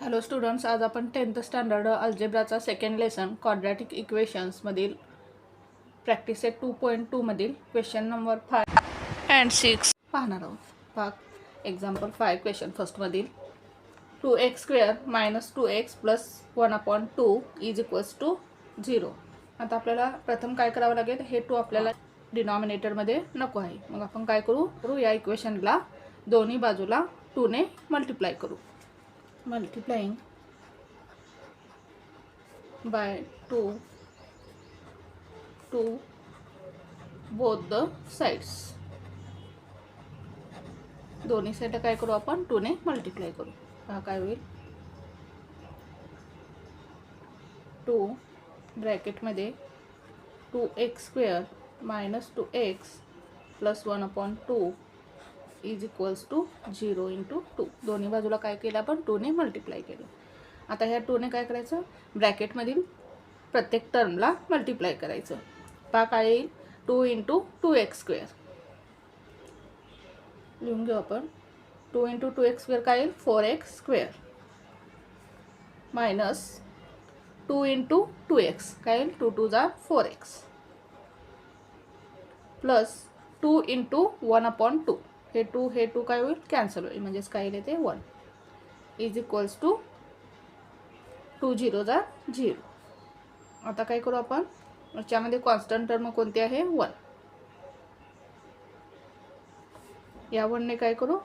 Hello students, आज आपण 10th standard अल्जेब्राचा सेकंड लेसन क्वाड्रॅटिक इक्वेशन्समधील प्रॅक्टिस सेट 2.2 मधील क्वेश्चन नंबर 5 अँड 6 पाहणार आहोत. पाक एक्झाम्पल 5 क्वेश्चन फर्स्टमधील 2x² minus 2x plus 1/2 is equals to 0. आता आपल्याला प्रथम काय करावं लागेल, हे 2 आपल्याला डिनॉमिनेटरमध्ये नको आहे. मग आपण काय करू, या इक्वेशनला दोन्ही बाजूला 2 ने मल्टिप्लाय करू. Multiplying by 2 to both the sides. दोन्ही साइड काय करू आपण 2 ने मल्टिप्लाय करू. हा काय होईल, 2 ब्रॅकेटमध्ये 2x² minus 2x plus 1/2 is equals to 0 into 2. दोन्ही बाजूला काय केलं आपण 2 ने मल्टिप्लाय केलं. आता ह्या 2 ने काय करायचं, ब्रॅकेटमधील प्रत्येक टर्मला मल्टिप्लाय करायचं. पहा काय येईल, 2 इंटू 2x². लिहून घेऊ आपण. 2 इंटू 2x² काय येईल, 4x² मायनस 2 इंटू 2x काय येईल, 2 2 जा 4x प्लस 2 इंटू 1/2. हे 2 काय होईल, कॅन्सल होईल. म्हणजेच काय येईल ते 1 इज इक्वल्स टू 2 0 जा 0. आता काय करू आपण, याच्यामध्ये कॉन्स्टंट टर्म कोणती आहे, 1. या 1 ने काय करू,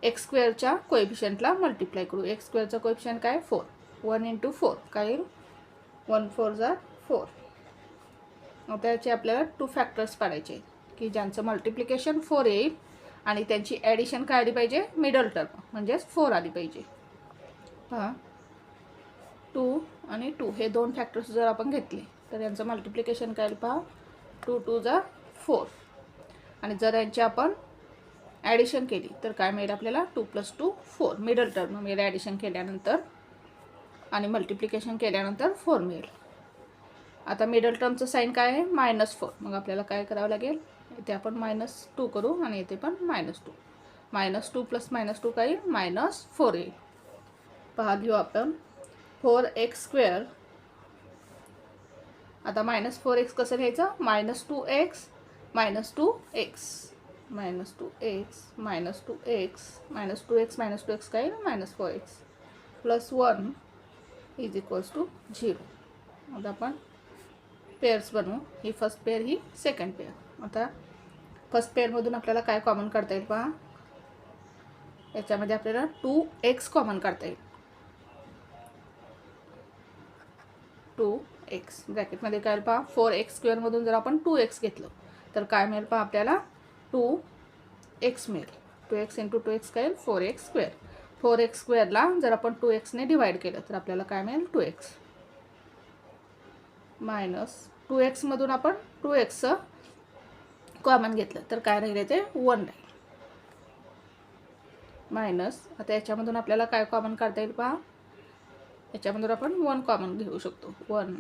x² च्या कोएफिशियंटला मल्टिप्लाय करू. x² चा कोएफिशियंट काय 4. 1 इंटू 4 काय येईल, 1 4 जा 4. आता याचे आपल्याला 2 फॅक्टर्स पाडायचे की ज्यांचं मल्टिप्लिकेशन 4 येईल आणि त्यांची ॲडिशन काय आली पाहिजे, मिडल टर्म म्हणजेच 4 आली पाहिजे. पहा 2 आणि 2 हे 2 फॅक्टर्स जर आपण घेतले तर यांचं मल्टिप्लिकेशन काय पहा, 2 2 जा 4. आणि जर यांची आपण ॲडिशन केली तर काय मिळेल आपल्याला, 2 + 2 4. मिडल टर्म मिळेल ॲडिशन केल्यानंतर आणि मल्टिप्लिकेशन केल्यानंतर 4 मिळेल. आता मिडल टर्मचं साईन काय आहे, -4. मग आपल्याला काय करावं लागेल, इथे आपण -2 करू आणि इथे पण -2. -2 प्लस -2 काय येईल, -4 येईल. पहा लिहू आपण 4x². आता -4x कसं लिहायचं, -2x -2x -2x काय येईल, -4x plus 1 is equals to 0. आता आपण पेअर्स बनवू. ही फर्स्ट पेअर, ही सेकंड पेअर. आता फर्स्ट पेअरमधून आपल्याला काय कॉमन काढता येईल पहा, याच्यामध्ये आपल्याला 2x कॉमन काढता येईल. 2x ब्रॅकेटमध्ये काय पहा, 4x² मधून जर आपण 2x घेतलं तर काय मिळेल पहा, आपल्याला 2x मिळेल. 2x इंटू 2x काय येईल, 4x². 4x² ला जर आपण 2x ने डिवाइड केलं तर आपल्याला काय मिळेल, 2x मायनस 2x मधून आपण 2x कॉमन घेतलं तर काय राहिले ते 1 राहील. मायनस आता याच्यामधून आपल्याला काय कॉमन काढता येईल पहा, याच्यामधून आपण 1 कॉमन घेऊ शकतो. 1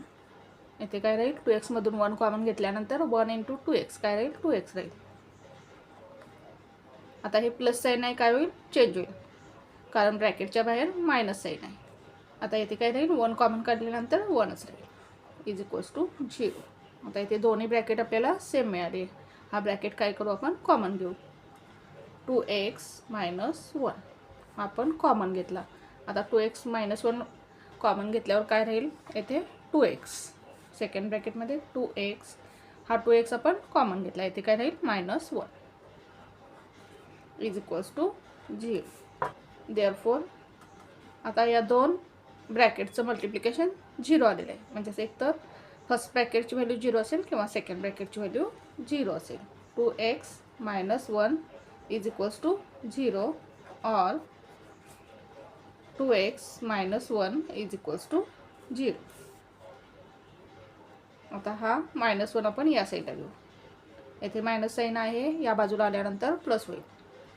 इथे काय राहील, 2x मधून 1 कॉमन घेतल्यानंतर 1 इंटू 2x काय राहील, 2x राहील. आता हे प्लस साईन आहे काय होईल, चेंज होईल कारण ब्रॅकेटच्या बाहेर मायनस साईन आहे. आता इथे काय राहील, 1 कॉमन काढल्यानंतर 1च राहील इज इक्वल्स टू 0. आता इथे दोन्ही ब्रॅकेट आपल्याला सेम मिळाले. हा ब्रॅकेट काय करू आपण, कॉमन घेऊ. 2x - 1 आपण कॉमन घेतला. आता 2x - 1 कॉमन घेतल्यावर काय राहील, येथे 2x. सेकंड ब्रॅकेटमध्ये 2x, हा 2x आपण कॉमन घेतला. इथे काय राहील, -1 इज इक्वल्स टू 0. देअरफोर आता या दोन ब्रॅकेटचं मल्टिप्लिकेशन 0 आलेलं आहे. म्हणजेच एक तर फर्स्ट ब्रॅकेटची व्हॅल्यू 0 असेल किंवा सेकंड ब्रॅकेटची व्हॅल्यू 0 असेल. 2x - 1 इज इक्वल्स टू 0 और 2x - 1 इज इक्वल्स टू 0. आता हा -1 आपण या साईडला घेऊ. येथे मायनस साईन आहे, या बाजूला आल्यानंतर प्लस होईल.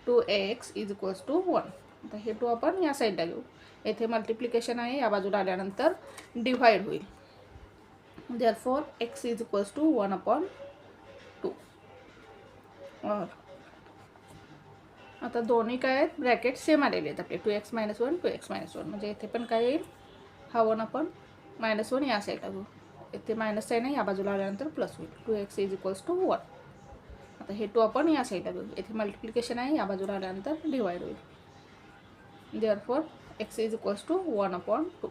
2x is equals to 1. आता हे 2 आपण या साईडला घेऊ. येथे मल्टिप्लिकेशन आहे, या बाजूला आल्यानंतर डिवाइड होईल. Therefore x is equals to 1/2. आता दोन्ही काय आहेत ब्रॅकेट सेम आलेले आहेत आपले 2x - 1 2x - 1 म्हणजे इथे पण काय येईल हा 1 आपण -1 या साईडला घेऊ इथे मायनस साईन आहे या बाजूला आल्यानंतर प्लस होईल 2x = 1 आता हे 2 आपण या साईडला घेऊ इथे मल्टिप्लिकेशन आहे या बाजूला आल्यानंतर डिवाइड होईल देअरफॉर x = 1/2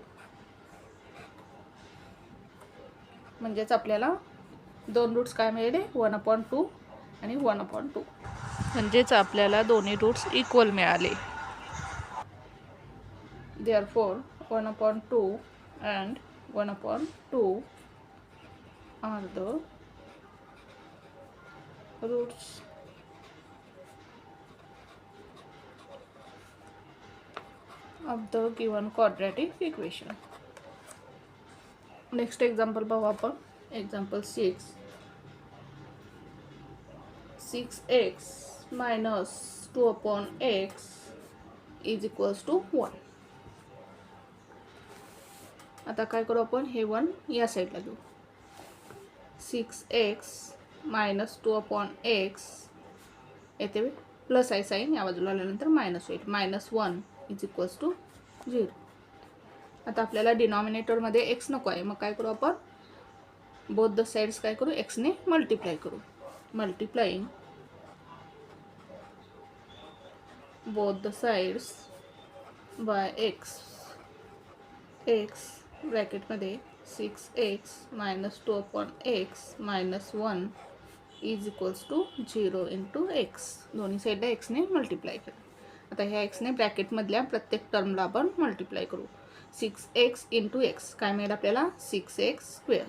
म्हणजेच आपल्याला दोन रूट्स काय मिळाले 1/2 आणि 1/2 म्हणजेच आपल्याला दोन्ही रूट्स इक्वल मिळाले therefore 1/2 and 1/2 are the roots of the given quadratic equation. Next example पाहू आपण एक्झाम्पल 6x - 2/x = 1. आता काय करू आपण हे 1 या साईडला घेऊ 6x - 2/x येथे प्लस आहे साईन या बाजूला आल्यानंतर मायनस होईल -1 = 0. आता आपल्याला डिनॉमिनेटरमध्ये x नको आहे मग काय करू आपण बोथ द साइड्स काय करू x ने मल्टिप्लाय करू multiplying both the sides by x bracket मध्ये 6x - 2/x - 1 = 0 × x दोन्ही साईडला x ने मल्टिप्लाय करू आता ह्या x ने ब्रॅकेट मधल्या प्रत्येक टर्मला आपण मल्टिप्लाय करू 6x × x काय मिळेल आपल्याला 6x²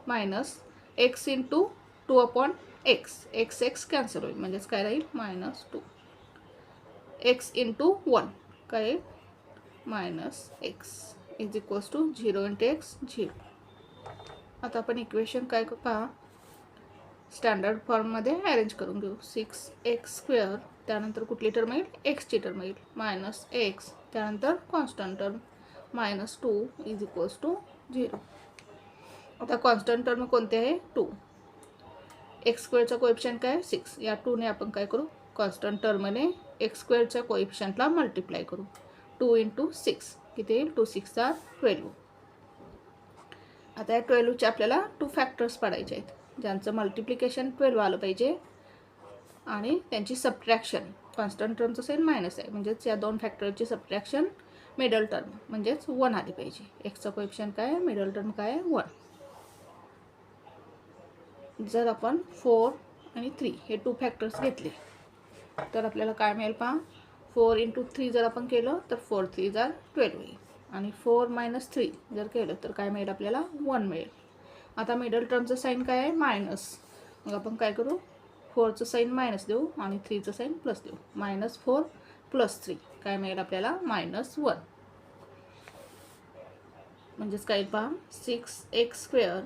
minus x × 2/x x cancel होईल म्हणजेच काय राहील -2 x × 1 काय -x = 0 × x 0. आता आपण इक्वेशन काय पहा स्टँडर्ड फॉर्ममध्ये अरेंज करून घेऊ 6x² त्यानंतर कुठली टर्म येईल x ची टर्म येईल -x त्यानंतर कॉन्स्टंट टर्म -2 = 0. आता कॉन्स्टंट टर्म कोणते आहे 2 x² चा कोएफिशियंट काय 6 या 2 ने आपण काय करू कॉन्स्टंट टर्मने x² च्या कोएफिशियंटला मल्टिप्लाय करू 2 × 6 किती येईल 2 6 = 12. आता या 12 चे आपल्याला 2 फॅक्टर्स पाडायचे आहेत ज्यांचं मल्टिप्लिकेशन 12 आलं पाहिजे आणि त्यांची सबट्रॅक्शन कॉन्स्टंट टर्मचं साइन मायनस आहे म्हणजेच या दोन फॅक्टरची सबट्रॅक्शन मिडल टर्म म्हणजेच 1 आली पाहिजे x चा कोएफिशियंट काय आहे मिडल टर्म काय आहे 1. जर आपण 4 आणि 3 हे 2 फॅक्टर्स घेतले तर आपल्याला काय मिळेल पहा 4 × 3 जर आपण केलं तर 4 3 = 12 होईल आणि 4 - 3 जर केलं तर काय मिळेल आपल्याला 1 मिळेल. आता मिडल टर्मचं साइन काय आहे मायनस मग आपण काय करू 4 चं साइन मायनस देऊ आणि 3 चं साइन प्लस देऊ -4 + 3 काय मिळेल आपल्याला -1 म्हणजेच काय पहा 6x²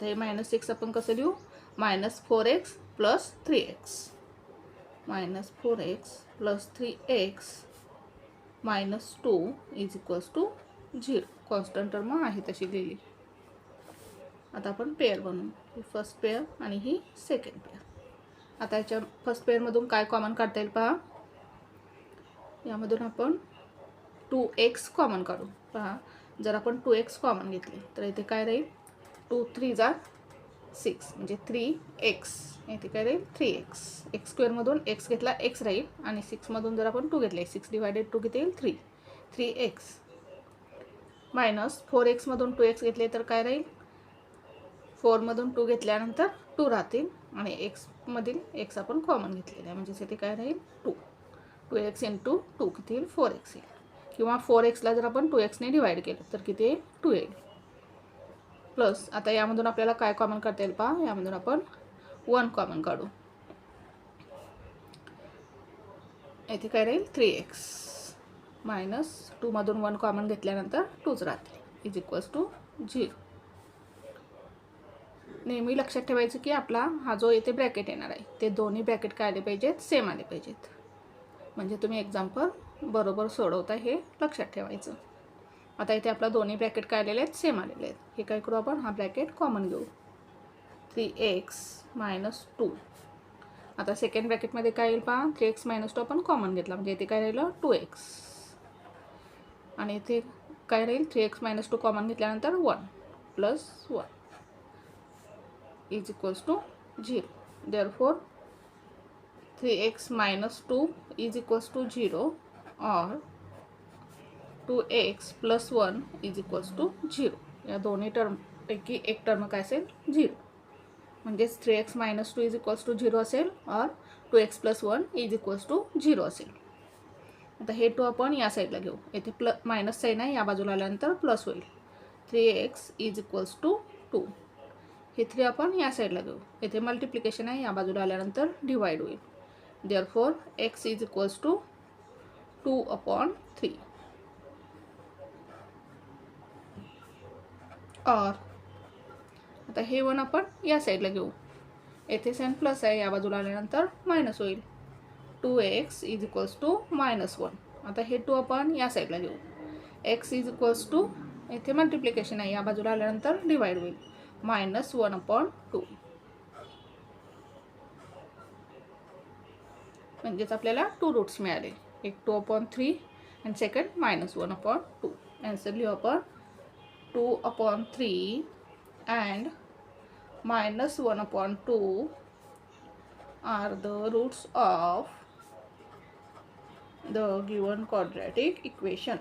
तर हे -6 आपण कसं लिहू -4x + 3x -4x + 3x -2 = 0 constant term आहे तशी लिहिली. आता आपण पेअर बनवू ही फर्स्ट पेअर आणि ही सेकंड पेअर. आता याच्या फर्स्ट पेअरमधून काय कॉमन काढता येईल पहा यामधून आपण 2x कॉमन काढू पहा जर आपण 2x कॉमन घेतले तर इथे काय राहील 2 3 = 6 म्हणजे 3x इथे काय राहील 3x x² मधून x घेतला x राहील आणि 6 मधून जर आपण 2 घेतले 6 / 2 किती येईल 3x मायनस 4x मधून 2x घेतले तर काय राहील 4 मधून 2 घेतल्यानंतर 2 राहतील आणि x मधील x आपण कॉमन घेतलेला आहे म्हणजे इथे काय राहील 2x × 2 किती येईल 4x येईल किंवा 4x ला जर आपण 2x ने डिवाइड केलं तर किती येईल 2 येईल प्लस आता यामधून आपल्याला काय कॉमन काढता येईल पहा यामधून आपण 1 कॉमन काढू इथे काय राहील 3x -2 मधून 1 कॉमन घेतल्यानंतर 2च राहतील = 0. नेहमी लक्षात ठेवायचं की आपला हा जो येथे ब्रॅकेट येणार आहे ते दोन्ही ब्रॅकेट काय आले पाहिजेत सेम आले पाहिजेत म्हणजे तुम्ही एक्झाम्पल बरोबर सोडवता हे लक्षात ठेवायचं. आता इथे आपला दोन्ही ब्रॅकेट काय आलेले आहेत सेम आलेले आहेत हे काय करू आपण हा ब्रॅकेट कॉमन घेऊ 3x - 2 आता सेकंड ब्रॅकेटमध्ये काय येईल पहा, 3x - 2 आपण कॉमन घेतला म्हणजे इथे काय राहिलं 2x आणि इथे काय राहील 3x - 2 कॉमन घेतल्यानंतर 1 + 1 = 0. Therefore 3x - 2 = 0 or 2x + 1 = 0. या दोन्ही टर्मपैकी एक टर्म काय असेल 0. म्हणजेच 3x - 2 = 0 असेल और 2x + 1 = 0 असेल. आता हे 2 आपण या साईडला घेऊ. येथे मायनस साईन आहे, या बाजूला आल्यानंतर प्लस होईल. 3x = 2. हे 3 आपण या साईडला घेऊ. येथे मल्टिप्लिकेशन आहे, या बाजूला आल्यानंतर डिवाइड होईल. Therefore x = 2/3 और आता हे 1 आपण या साईडला घेऊ. येथे साइन प्लस आहे, या बाजूला आल्यानंतर मायनस होईल. 2x = -1. आता हे 2 आपण या साईडला घेऊ. x = येथे मल्टिप्लिकेशन आहे, या बाजूला आल्यानंतर डिवाइड होईल. -1/2 म्हणजेच आपल्याला 2 रूट्स मिळाले. एक 2/3 आणि सेकंड -1/2. आन्सर लिहू आपण 2/3 and -1/2 are the roots of the given quadratic equation.